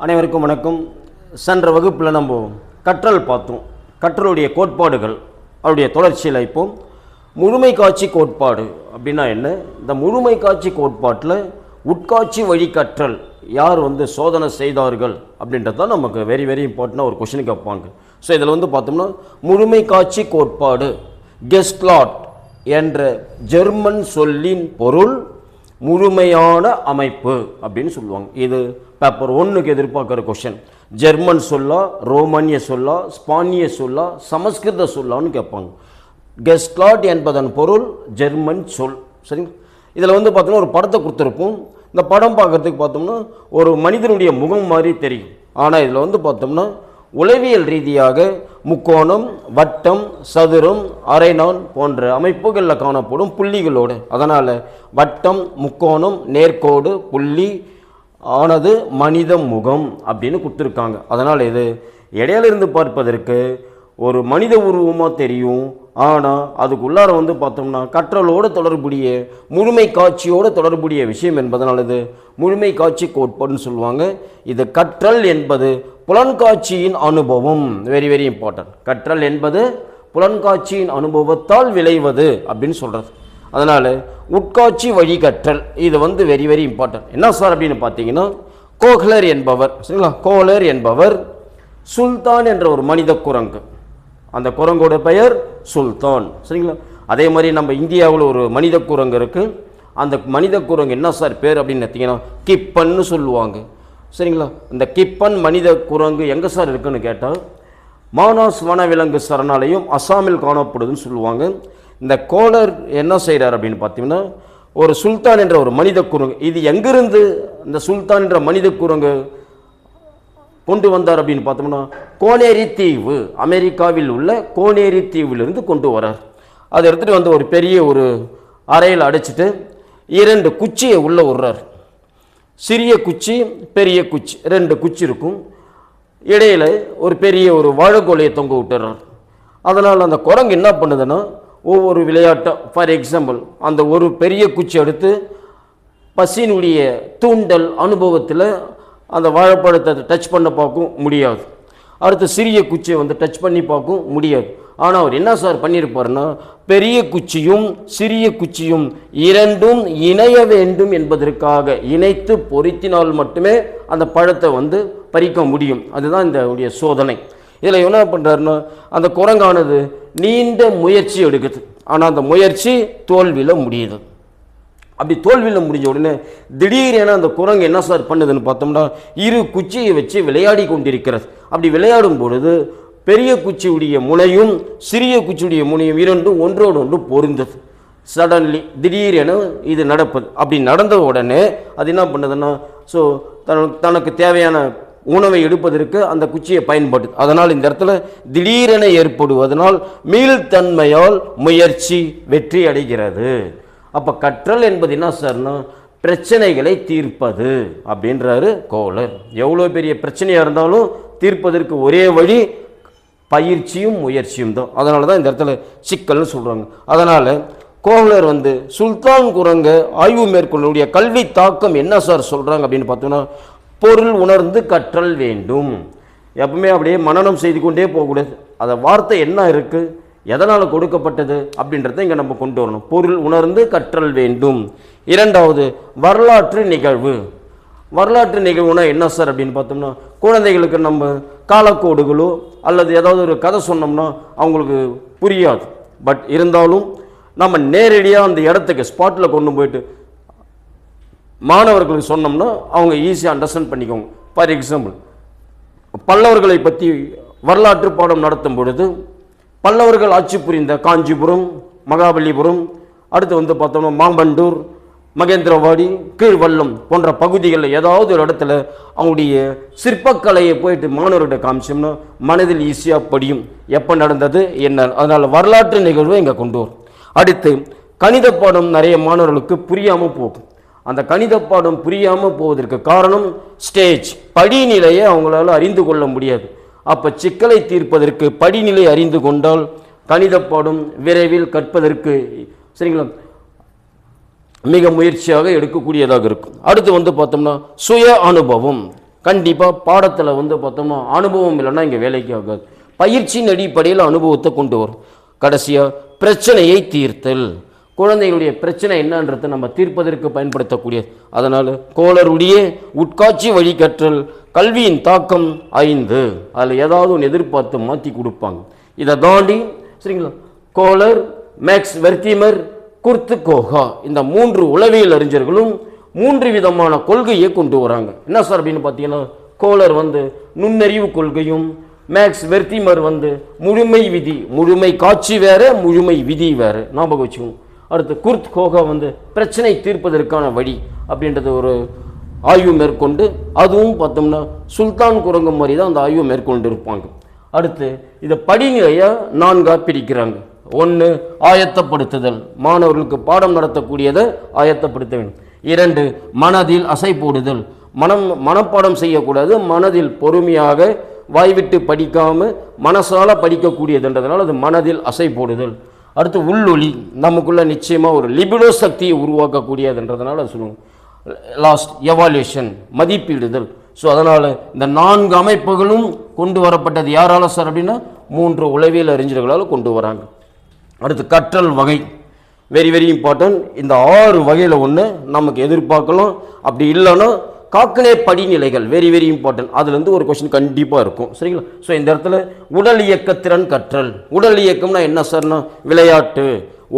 அனைவருக்கும் வணக்கம். சென்ற வகுப்பில் நம்ம கற்றல் பார்த்தோம். கற்றலுடைய கோட்பாடுகள் அவருடைய தொடர்ச்சியில் இப்போ முழுமை காட்சி கோட்பாடு அப்படின்னா என்ன, இந்த முழுமை காட்சி கோட்பாட்டில் உட்காட்சி வழி கற்றல் யார் சோதனை செய்தார்கள் அப்படின்றது தான் நமக்கு வெரி வெரி இம்பார்ட்டண்டாக ஒரு கொஷின் கேட்பாங்க. ஸோ இதில் பார்த்தோம்னா முழுமை காட்சி கோட்பாடு கெஸ்ட்லாட் என்ற ஜெர்மன் சொல்லின் பொருள் முழுமையான அமைப்பு அப்படின்னு சொல்லுவாங்க. இது பேப்பர் 1க்கு எதிர்பார்க்குற கொஷின். ஜெர்மன் சொல்லா, ரோமானிய சொல்லா, ஸ்பானிய சொல்லா, சமஸ்கிருத சொல்லான்னு கேட்பாங்க. கெஸ்ட்லாட் என்பதன் பொருள் ஜெர்மன் சொல். சரிங்க. இதில் பார்த்தோம்னா ஒரு படத்தை கொடுத்துருப்போம். இந்த படம் பார்க்குறதுக்கு பார்த்தோம்னா ஒரு மனிதனுடைய முகம் மாதிரி தெரியும். ஆனால் இதில் பார்த்தோம்னா உளவியல் ரீதியாக முக்கோணம், வட்டம், சதுரம், அரைநான் போன்ற அமைப்புகளில் காணப்படும் புள்ளிகளோடு, அதனால் வட்டம், முக்கோணம், நேர்கோடு, புள்ளி ஆனது மனித முகம் அப்படின்னு கொடுத்துருக்காங்க. அதனால் இது இடையிலிருந்து பார்ப்பதற்கு ஒரு மனித உருவமாக தெரியும். ஆனால் அதுக்குள்ளார பார்த்தோம்னா கற்றலோடு தொடர்புடைய முழுமை காட்சியோடு தொடர்புடைய விஷயம் என்பதனால் இது முழுமை காட்சி கோட்பாடுன்னு சொல்லுவாங்க. இது கற்றல் என்பது புலன்காட்சியின் அனுபவம். Very very important. கற்றல் என்பது புலன்காட்சியின் அனுபவத்தால் விளைவது அப்படின்னு சொல்கிறது. அதனால் உட்காட்சி வழி கற்றல் இது வெரி வெரி இம்பார்ட்டன்ட். என்ன சார் அப்படின்னு பார்த்தீங்கன்னா, கோஹ்லர் என்பவர், சரிங்களா, கோஹ்லர் என்பவர் சுல்தான் என்ற ஒரு மனித குரங்கு, அந்த குரங்கோட பெயர் சுல்தான், சரிங்களா. அதே மாதிரி நம்ம இந்தியாவில் ஒரு மனித குரங்கு இருக்குது. அந்த மனித குரங்கு என்ன சார் பேர் அப்படின்னு பார்த்தீங்கன்னா கிப்பன்னு சொல்லுவாங்க, சரிங்களா. இந்த கிப்பன் மனித குரங்கு எங்கே சார் இருக்குன்னு கேட்டால் மானாஸ் வனவிலங்கு சரணாலயம் அசாமில் காணப்படுதுன்னு சொல்லுவாங்க. இந்த கோலர் என்ன செய்கிறார் அப்படின்னு பார்த்தீங்கன்னா, ஒரு சுல்தான் என்ற ஒரு மனித குரங்கு, இது எங்கிருந்து இந்த சுல்தான் என்ற மனித குரங்கு கொண்டு வந்தார் அப்படின்னு பார்த்தோம்னா கோனேரி தீவு, அமெரிக்காவில் உள்ள கோனேரி தீவிலிருந்து கொண்டு வரார். அதை எடுத்துகிட்டு ஒரு பெரிய ஒரு அறையில் அடைச்சிட்டு 2 குச்சியை உள்ளே விடுறார். சிறிய குச்சி, பெரிய குச்சி, 2 குச்சி இருக்கும். இடையில ஒரு பெரிய ஒரு வாழைக்கோலையை தொங்க விட்டுறார். அதனால் அந்த குரங்கு என்ன பண்ணுதுன்னா ஒவ்வொரு விளையாட்டை, ஃபார் எக்ஸாம்பிள் அந்த ஒரு பெரிய குச்சி எடுத்து பசியினுடைய தூண்டல் அனுபவத்தில் அந்த வாழைப்பழத்தை டச் பண்ண பார்க்கும் முடியாது. அடுத்து சிறிய குச்சியை டச் பண்ணி பார்க்கும் முடியாது. ஆனால் அவர் என்ன சார் பண்ணியிருப்பார்னா, பெரிய குச்சியும் சிறிய குச்சியும் இரண்டும் இணைய வேண்டும் என்பதற்காக இணைத்து பொருத்தினால் மட்டுமே அந்த பழத்தை பறிக்க முடியும். அதுதான் இந்த உடைய சோதனை. இதில் என்ன பண்ணுறாருன்னா, அந்த குரங்கானது நீண்ட முயற்சி எடுக்குது. ஆனால் அந்த முயற்சி தோல்வியில் முடியுது. அப்படி தோல்வியில் முடிஞ்ச உடனே திடீரென அந்த குரங்கு என்ன சார் பண்ணுதுன்னு பார்த்தோம்னா 2 குச்சியை வச்சு விளையாடி கொண்டிருக்கிறது. அப்படி விளையாடும் பொழுது பெரிய குச்சியுடைய முனையும் சிறிய குச்சியுடைய முனையும் இரண்டும் ஒன்றோடு ஒன்று பொருந்தது. சடன்லி திடீரென இது நடப்பது. அப்படி நடந்த உடனே அது என்ன பண்ணுதுன்னா, ஸோ தனக்கு தேவையான உணவை எடுப்பதற்கு அந்த குச்சியை பயன்படுது. அதனால் இந்த இடத்துல திடீரென ஏற்படுவதனால் மீள்தன்மையால் முயற்சி வெற்றி அடைகிறது. அப்போ கற்றல் என்பது என்ன சார்னா பிரச்சனைகளை தீர்ப்பது அப்படின்றாரு கோஹ்லர். எவ்வளோ பெரிய பிரச்சனையாக இருந்தாலும் தீர்ப்பதற்கு ஒரே வழி பயிற்சியும் முயற்சியும் தான். அதனால தான் இந்த இடத்துல சிக்கல்னு சொல்கிறாங்க. அதனால் கோஹ்லர் சுல்தான் குரங்க ஆய்வு மேற்கொள்ளக்கூடிய கல்வி தாக்கம் என்ன சார் சொல்கிறாங்க அப்படின்னு பார்த்தோன்னா, பொருள் உணர்ந்து கற்றல் வேண்டும். எப்பவுமே அப்படியே மனனம் செய்து கொண்டே போகக்கூடாது. அந்த வார்த்தை என்ன இருக்குது, எதனால் கொடுக்கப்பட்டது அப்படின்றத இங்கே நம்ம கொண்டு வரணும். பொருள் உணர்ந்து கற்றல் வேண்டும். 2வது வரலாற்று நிகழ்வு. வரலாற்று நிகழ்வுனா என்ன சார் அப்படின்னு பார்த்தோம்னா, குழந்தைகளுக்கு நம்ம காலக்கோடுகளோ அல்லது ஏதாவது ஒரு கதை சொன்னோம்னா அவங்களுக்கு புரியாது. பட் இருந்தாலும் நம்ம நேரடியாக அந்த இடத்துக்கு ஸ்பாட்டில் கொண்டு போயிட்டு மாணவர்களுக்கு சொன்னோம்னா அவங்க ஈஸியாக அண்டர்ஸ்டாண்ட் பண்ணிக்கோங்க. ஃபார் எக்ஸாம்பிள், பல்லவர்களை பற்றி வரலாற்று பாடம் நடத்தும் பொழுது பல்லவர்கள் ஆட்சி புரிந்த காஞ்சிபுரம், மகாபலிபுரம், அடுத்து பார்த்தோம்னா மாம்பண்டூர், மகேந்திரவாடி, கீழ்வல்லம் போன்ற பகுதிகளில் ஏதாவது ஒரு இடத்துல அவங்களுடைய சிற்பக்கலையை போயிட்டு மாணவர்கிட்ட காமிச்சோம்னா மனதில் ஈஸியாக படியும் எப்போ நடந்தது என்ன. அதனால் வரலாற்று நிகழ்வை இங்கே கொண்டு வரும். அடுத்து கணித பாடம் நிறைய மாணவர்களுக்கு புரியாமல் போகும். அந்த கணித பாடம் புரியாமல் போவதற்கு காரணம் ஸ்டேஜ், படிநிலையை அவங்களால அறிந்து கொள்ள முடியாது. அப்போ சிக்கலை தீர்ப்பதற்கு படிநிலை அறிந்து கொண்டால் கணித பாடம் விரைவில் கற்பதற்கு, சரிங்களா, மிக முயற்சியாக எடுக்கக்கூடியதாக இருக்கும். அடுத்து பார்த்தோம்னா சுய அனுபவம். கண்டிப்பாக பாடத்தில் வந்து பார்த்தோம்னா அனுபவம் இல்லைன்னா இங்கே வேலைக்கு ஆகாது. பயிற்சியின் அடிப்படையில் அனுபவத்தை கொண்டு வரும். கடைசியாக பிரச்சனையை தீர்த்தல், குழந்தைகளுடைய பிரச்சனை என்னன்றதை நம்ம தீர்ப்பதற்கு பயன்படுத்தக்கூடியது. அதனால் கோளருடைய உட்காட்சி வழிகற்றல், கல்வியின் தாக்கம் 5, அதில் ஏதாவது ஒன்று எதிர்பார்த்து மாற்றி கொடுப்பாங்க. இதை தாண்டி சரிங்களா கோலர், மேக்ஸ் வெர்த்திமர், குர்த்து கோகா இந்த 3 உளவியல் அறிஞர்களும் 3 விதமான கொள்கையை கொண்டு வராங்க. என்ன சார் அப்படின்னு பார்த்தீங்கன்னா, கோலர் வந்து நுண்ணறிவு கொள்கையும், மேக்ஸ் வெர்த்திமர் வந்து முழுமை விதி, முழுமை காட்சி வேற முழுமை விதி வேற, ஞாபகம் வச்சுக்கணும். அடுத்து குர்த் கோகா வந்து பிரச்சனை தீர்ப்பதற்கான வழி அப்படின்றது ஒரு ஆய்வு மேற்கொண்டு, அதுவும் பார்த்தோம்னா சுல்தான் குரங்கு மாதிரி தான் அந்த ஆய்வு மேற்கொண்டு இருப்பாங்க. அடுத்து இதை படிநிலையை 4ஆக பிரிக்கிறாங்க. 1 ஆயத்தப்படுத்துதல், மாணவர்களுக்கு பாடம் நடத்தக்கூடியதை ஆயத்தப்படுத்த வேண்டும். 2 மனதில் அசை போடுதல், மனப்பாடம் செய்யக்கூடாது, மனதில் பொறுமையாக வாய்விட்டு படிக்காமல் மனசால படிக்கக்கூடியதுன்றதுனால அது மனதில் அசை போடுதல். அடுத்து உள்ளொளி, நமக்குள்ள நிச்சயமாக ஒரு லிபிடோ சக்தியை உருவாக்கக்கூடியதுன்றதுனால சொல்லுவோம். Last evaluation, மதிப்பீடுதல். ஸோ அதனால் இந்த 4 அமைப்புகளும் கொண்டு வரப்பட்டது யாரால சார் அப்படின்னா 3 உளவியல் அறிஞர்களால் கொண்டு வராங்க. அடுத்து கற்றல் வகை, வெரி வெரி இம்பார்ட்டன்ட். இந்த 6 வகையில் ஒன்று நமக்கு எதிர்பார்க்கலாம். அப்படி இல்லைன்னா காக்கனே படிநிலைகள், வெரி வெரி இம்பார்ட்டன்ட். அதுலேருந்து ஒரு கொஸ்டின் கண்டிப்பாக இருக்கும். சரிங்களா? ஸோ இந்த இடத்துல உடல் இயக்கத்திறன் கற்றல், உடல் இயக்கம்னா என்ன சார்னா விளையாட்டு,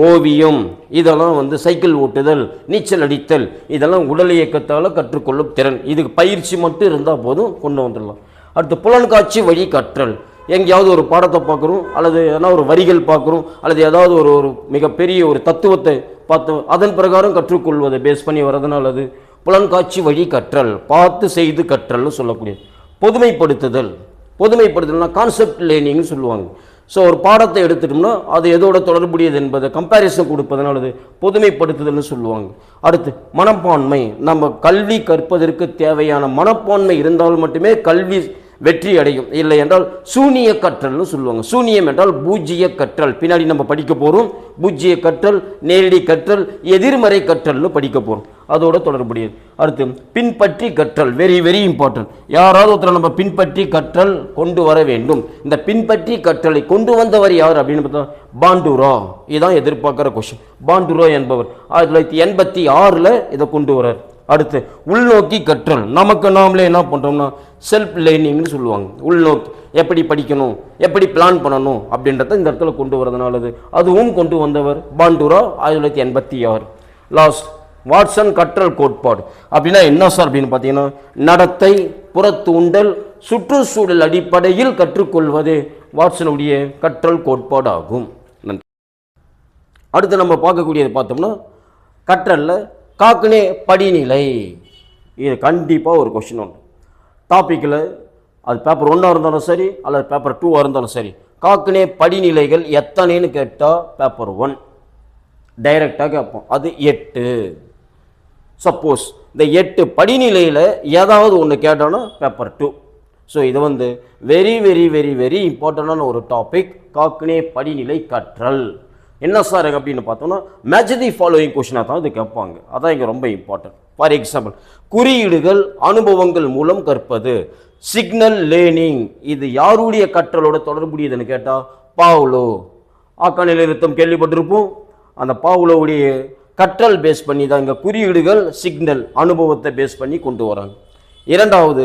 ஓவியம், இதெல்லாம் வந்து சைக்கிள் ஓட்டுதல், நீச்சல் அடித்தல், இதெல்லாம் உடல் இயக்கத்தால் கற்றுக்கொள்ளும் திறன். இதுக்கு பயிற்சி மட்டும் இருந்தால் போதும், கொண்டு வந்துடலாம். அடுத்து புலன்காட்சி வழி கற்றல், எங்கேயாவது ஒரு பாடத்தை பார்க்குறோம், அல்லது எதனா ஒரு வரிகள் பார்க்குறோம், அல்லது ஏதாவது ஒரு மிகப்பெரிய ஒரு தத்துவத்தை பார்த்து அதன் பிரகாரம் கற்றுக்கொள்வதை பேஸ் பண்ணி வர்றதுனால அது புலன்காட்சி வழி கற்றல், பார்த்து செய்து கற்றல்னு சொல்லக்கூடியது. பொதுமைப்படுத்துதல், பொதுமைப்படுத்துதல்னா கான்செப்ட் லேர்னிங்னு சொல்லுவாங்க. ஸோ ஒரு பாடத்தை எடுத்துட்டோம்னா அது எதோட தொடர்புடையது என்பதை கம்பேரிசன் கொடுப்பதனால அது பொதுமைப்படுத்துதல்னு சொல்லுவாங்க. அடுத்து மனப்பான்மை, நம்ம கல்வி கற்பதற்கு தேவையான மனப்பான்மை இருந்தால் மட்டுமே கல்வி வெற்றி அடையும். இல்லை என்றால் சூனிய கற்றல்னு சொல்லுவாங்க. சூனியம் என்றால் பூஜ்ஜிய கற்றல், பின்னாடி நம்ம படிக்க போகிறோம். பூஜ்ஜிய கற்றல், நேரடி கற்றல், எதிர்மறை கற்றல்னு படிக்க போகிறோம், அதோட தொடர்புடையது. அடுத்து பின்பற்றி கற்றல், வெரி வெரி இம்பார்ட்டன்ட். யாராவது ஒருத்தர் நம்ம பின்பற்றி கற்றல் கொண்டு வர வேண்டும். இந்த பின்பற்றி கற்றலை கொண்டு வந்தவர் யார் அப்படின்னு பார்த்தா பாண்டுரா. இதுதான் எதிர்பார்க்குற கொஸ்டின். பாண்டுரா என்பவர் 1986 இதை கொண்டு வர்றார். அடுத்து உள்நோக்கி கற்றல், நமக்கு நாமளே என்ன பண்ணுறோம்னா செல்ஃப் லேர்னிங்னு சொல்லுவாங்க. உள்நோக்கி எப்படி படிக்கணும், எப்படி பிளான் பண்ணணும் அப்படின்றத இந்த இடத்துல கொண்டு வரதுனாலது அதுவும் கொண்டு வந்தவர் பாண்டுரா 1986. லாஸ்ட் வாட்சன் கற்றல் கோட்பாடு அப்படின்னா என்ன சார் அப்படின்னு பார்த்தீங்கன்னா நடத்தை, புறத்தூண்டல், சுற்றுச்சூழல் அடிப்படையில் கற்றுக்கொள்வது வாட்சனுடைய கற்றல் கோட்பாடு ஆகும். நன்றி. அடுத்து நம்ம பார்க்கக்கூடியது பார்த்தோம்னா கற்றலில் காக்கனே படிநிலை. இது கண்டிப்பாக ஒரு கொஸ்டின் ஒன்று டாப்பிக்கில், அது பேப்பர் 1 இருந்தாலும் சரி அல்லது பேப்பர் 2 இருந்தாலும் சரி, காக்கனே படிநிலைகள் எத்தனைன்னு கேட்டால் பேப்பர் 1 டைரெக்டாக கேட்போம், அது 8. சப்போஸ் இந்த 8 படிநிலையில் ஏதாவது ஒன்று கேட்டோன்னா பேப்பர் 2. ஸோ இது வந்து வெரி வெரி வெரி வெரி இம்பார்ட்டண்டான ஒரு டாபிக், காக்கனே படிநிலை கற்றல். என்ன சார் அப்படின்னு பார்த்தோம்னா மேட்ச் தி ஃபாலோயிங் கொஸ்டினாக தான் இது கேட்பாங்க. அதான் இங்கே ரொம்ப இம்பார்ட்டன்ட். ஃபார் எக்ஸாம்பிள் குறியீடுகள் அனுபவங்கள் மூலம் கற்பது, சிக்னல் லேர்னிங், இது யாருடைய கற்றலோட தொடர்புடையதுன்னு கேட்டால் பாவ்லோ. ஆக்கான நிறுத்தம் கேள்விப்பட்டிருப்போம். அந்த பாவ்லோவுடைய கற்றல் பேஸ் பண்ணி தான் இங்கே குறியீடுகள் சிக்னல் அனுபவத்தை பேஸ் பண்ணி கொண்டு வராங்க. இரண்டாவது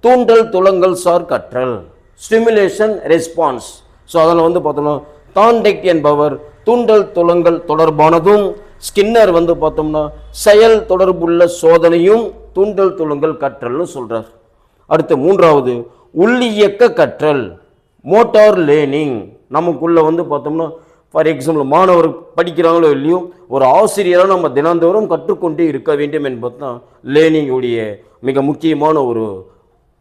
தூண்டல் துலங்கல் சார் கற்றல், ஸ்டிமுலேஷன் ரெஸ்பான்ஸ். ஸோ அதில் வந்து பார்த்தோம்னா தாண்டெக் என்பவர் தூண்டல் துலங்கல் தொடர்பானதும், ஸ்கின்னர் வந்து பார்த்தோம்னா செயல் தொடர்புள்ள சோதனையும் தூண்டல் துலங்கல் கற்றல்னு சொல்றார். அடுத்து மூன்றாவது உள்ளியக்க கற்றல், மோட்டார் லேர்னிங். நமக்குள்ள வந்து பார்த்தோம்னா ஃபார் எக்ஸாம்பிள் மாணவர் படிக்கிறாங்களோ இல்லையோ, ஒரு ஆசிரியராக நம்ம தினந்தோறும் கற்றுக்கொண்டே இருக்க வேண்டும் என்பது தான் லேர்னிங் உடைய மிக முக்கியமான ஒரு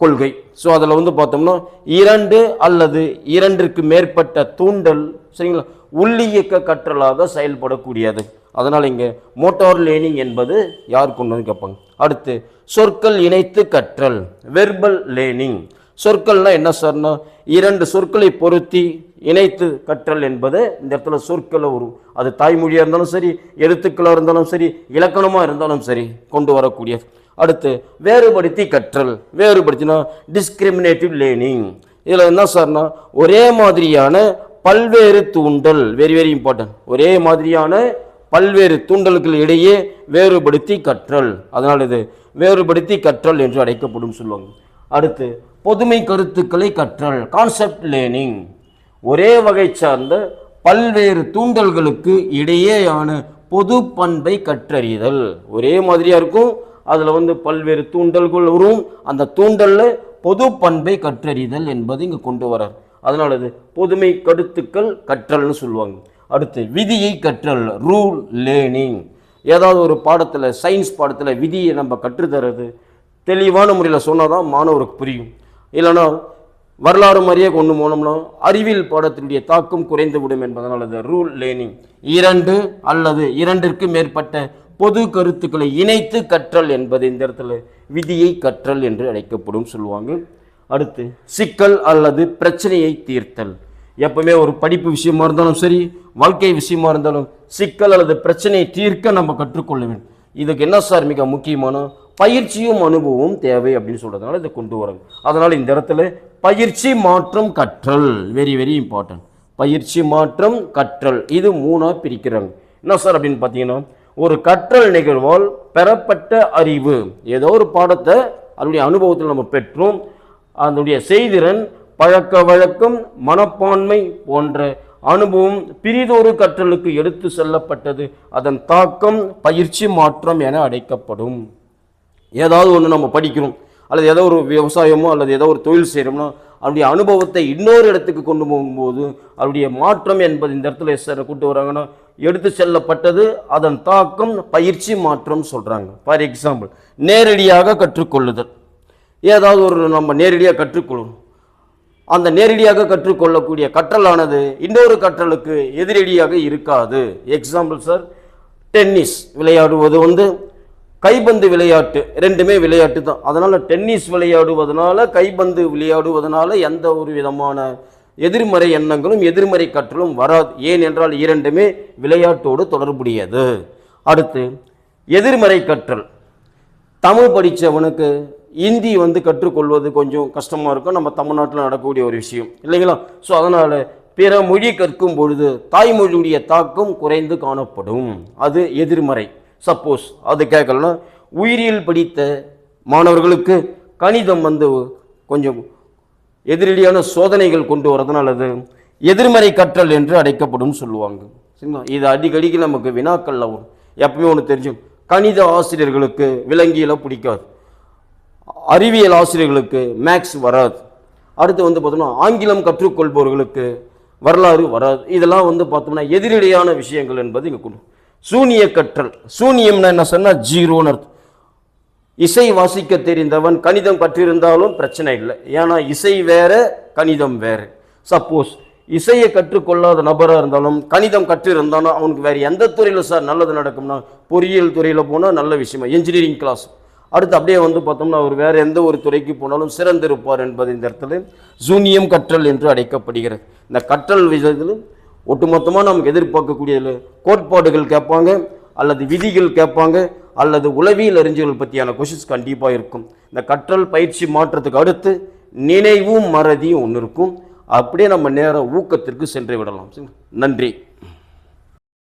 கொள்கை. ஸோ அதில் வந்து பார்த்தோம்னா 2 அல்லது 2க்கு மேற்பட்ட தூண்டல் சரிங்களா உள்ளியக்க கற்றலாக செயல்படக்கூடியது. அதனால் இங்கே மோட்டார் லேர்னிங் என்பது யார் கொண்டு வந்து கேட்பாங்க. அடுத்து சொற்கள் இணைத்து கற்றல், வெர்பல் லேர்னிங். சொற்கள்னா என்ன சார்னா 2 சொற்களை பொருத்தி இணைத்து கற்றல் என்பது இந்த இடத்துல சொற்களை வரும். அது தாய்மொழியாக இருந்தாலும் சரி, எழுத்துக்களாக இருந்தாலும் சரி, இலக்கணமாக இருந்தாலும் சரி கொண்டு வரக்கூடியது. அடுத்து வேறுபடுத்தி கற்றல். வேறுபடுத்தினா டிஸ்கிரிமினேட்டிவ் லேர்னிங். இதில் என்ன சார்னா ஒரே மாதிரியான பல்வேறு தூண்டல், வெரி வெரி இம்பார்ட்டன்ட், ஒரே மாதிரியான பல்வேறு தூண்டல்கள் இடையே வேறுபடுத்தி கற்றல். அதனால் இது வேறுபடுத்தி கற்றல் என்று அழைக்கப்படும் சொல்லுவாங்க. அடுத்து பொதுமை கருத்துக்களை கற்றல், கான்செப்ட் லேர்னிங். ஒரே வகை சார்ந்த பல்வேறு தூண்டல்களுக்கு இடையேயான பொது பண்பை கற்றறிதல். ஒரே மாதிரியா இருக்கும், அதில் பல்வேறு தூண்டல்கள் வரும், அந்த தூண்டல்ல பொது பண்பை கற்றறிதல் என்பது இங்கு கொண்டு வரார். அதனால இது பொதுமை கருத்துக்கள் கற்றல்னு சொல்லுவாங்க. அடுத்து விதியை கற்றல், ரூல் லேர்னிங். ஏதாவது ஒரு பாடத்தில், சயின்ஸ் பாடத்தில் விதியை நம்ம கற்றுத்தரது தெளிவான முறையில் சொன்னால் தான் மாணவருக்கு புரியும். இல்லைன்னா வரலாறு மாதிரியே கொண்டு போனோம்னா அறிவியல் பாடத்தினுடைய தாக்கம் குறைந்து விடும் என்பதனால் அது ரூல் லேர்னிங். 2 அல்லது 2ற்கு மேற்பட்ட பொது கருத்துக்களை இணைத்து கற்றல் என்பது இந்த இடத்துல விதியை கற்றல் என்று அழைக்கப்படும் சொல்லுவாங்க. அடுத்து சிக்கல் அல்லது பிரச்சனையை தீர்த்தல். எப்பவுமே ஒரு படிப்பு விஷயமா இருந்தாலும் சரி, வாழ்க்கை விஷயமா இருந்தாலும் சிக்கல் அல்லது பிரச்சனையை தீர்க்க நம்ம கற்றுக்கொள்ள வேண்டும். இதுக்கு என்ன சார் மிக முக்கியமான பயிற்சியும் அனுபவமும் தேவை அப்படின்னு சொல்றதுனால இதை கொண்டு வராங்க. அதனால இந்த இடத்துல பயிற்சி மாற்றம் கற்றல், வெரி வெரி இம்பார்ட்டன்ட். பயிற்சி மாற்றம் கற்றல், இது 3ஆ பிரிக்கிறாங்க. என்ன சார் அப்படின்னு பார்த்தீங்கன்னா, ஒரு கற்றல் நிகழ்வால் பெறப்பட்ட அறிவு, ஏதோ ஒரு பாடத்தை அதனுடைய அனுபவத்தில் நம்ம பெற்றோம், அதனுடைய செய்திறன், பழக்க வழக்கம், மனப்பான்மை போன்ற அனுபவம் பிரிதொரு கற்றலுக்கு எடுத்து செல்லப்பட்டது, அதன் தாக்கம் பயிற்சி மாற்றம் என அழைக்கப்படும். ஏதாவது ஒன்று நம்ம படிக்கிறோம், அல்லது ஏதோ ஒரு விவசாயமோ அல்லது ஏதோ ஒரு தொழில் செய்கிறோம்னா அவருடைய அனுபவத்தை இன்னொரு இடத்துக்கு கொண்டு போகும்போது அவருடைய மாற்றம் என்பது இந்த இடத்துல சார் கூட்டு வராங்கன்னா எடுத்து செல்லப்பட்டது, அதன் தாக்கம் பயிற்சி மாற்றம் சொல்கிறாங்க. ஃபார் எக்ஸாம்பிள், நேரடியாக கற்றுக்கொள்ளுதல். ஏதாவது ஒரு நம்ம நேரடியாக கற்றுக்கொள்ளும், அந்த நேரடியாக கற்றுக்கொள்ளக்கூடிய கற்றலானது இன்னொரு கற்றலுக்கு எதிரடியாக இருக்காது. எக்ஸாம்பிள் சார், டென்னிஸ் விளையாடுவது கைப்பந்து விளையாட்டு, ரெண்டுமே விளையாட்டு தான். அதனால் டென்னிஸ் விளையாடுவதனால, கைப்பந்து விளையாடுவதனால எந்த ஒரு விதமான எதிர்மறை எண்ணங்களும் எதிர்மறை கற்றலும் வராது. ஏன் என்றால் இரண்டுமே விளையாட்டோடு தொடர்புடையது. அடுத்து எதிர்மறை கற்றல். தமிழ் படித்தவனுக்கு இந்தி கற்றுக்கொள்வது கொஞ்சம் கஷ்டமாக இருக்கும், நம்ம தமிழ்நாட்டில் நடக்கக்கூடிய ஒரு விஷயம் இல்லைங்களா? ஸோ அதனால் பிற மொழி கற்கும் பொழுது தாய்மொழியுடைய தாக்கம் குறைந்து காணப்படும், அது எதிர்மறை. சப்போஸ் அது கேட்கலன்னா, உயிரியல் படித்த மாணவர்களுக்கு கணிதம் கொஞ்சம் எதிரடியான சோதனைகள் கொண்டு வரதுனால அது எதிர்மறை கற்றல் என்று அழைக்கப்படும் சொல்லுவாங்க. சரிங்களா? இது அடிக்கடிக்கு நமக்கு வினாக்கள்ல வரும். எப்பவுமே ஒன்று தெரிஞ்சும், கணித ஆசிரியர்களுக்கு விலங்கியலை பிடிக்காது, அறிவியல் ஆசிரியர்களுக்கு மேக்ஸ் வராது. அடுத்து பார்த்தோம்னா ஆங்கிலம் கற்றுக்கொள்பவர்களுக்கு வரலாறு வராது. இதெல்லாம் பார்த்தோம்னா எதிரடியான விஷயங்கள் என்பது இங்கே கொண்டு. சூனிய கற்றல். சூனியம்னா என்ன சொன்னால் ஜீரோன்னு அர்த்தம். இசை வாசிக்க தெரிந்தவன் கணிதம் கற்றிருந்தாலும் பிரச்சனை இல்லை, ஏன்னா இசை வேற கணிதம் வேற. சப்போஸ் இசையை கற்றுக்கொள்ளாத நபராக இருந்தாலும் கணிதம் கற்றிருந்தாலும் அவனுக்கு வேறு எந்த துறையில் சார் நல்லது நடக்கும்னா பொறியியல் துறையில் போனால் நல்ல விஷயமா, இன்ஜினியரிங் கிளாஸ். அடுத்து அப்படியே பார்த்தோம்னா அவர் வேறு எந்த ஒரு துறைக்கு போனாலும் சிறந்திருப்பார் என்பது இந்த இடத்துல சூனியம் கற்றல் என்று அழைக்கப்படுகிறது. இந்த கற்றல் விஷயத்தில் ஒட்டுமொத்தமாக நமக்கு எதிர்பார்க்கக்கூடிய கோட்பாடுகள் கேட்பாங்க, அல்லது விதிகள் கேட்பாங்க, அல்லது உளவியல் அறிஞர்கள் பற்றியான கொஷின்ஸ் கண்டிப்பாக இருக்கும். இந்த கற்றல் பயிற்சி மாற்றத்துக்கு அடுத்து நினைவும் மறதியும் ஒன்று இருக்கும். அப்படியே நம்ம நேரம் ஊக்கத்திற்கு சென்று விடலாம். நன்றி.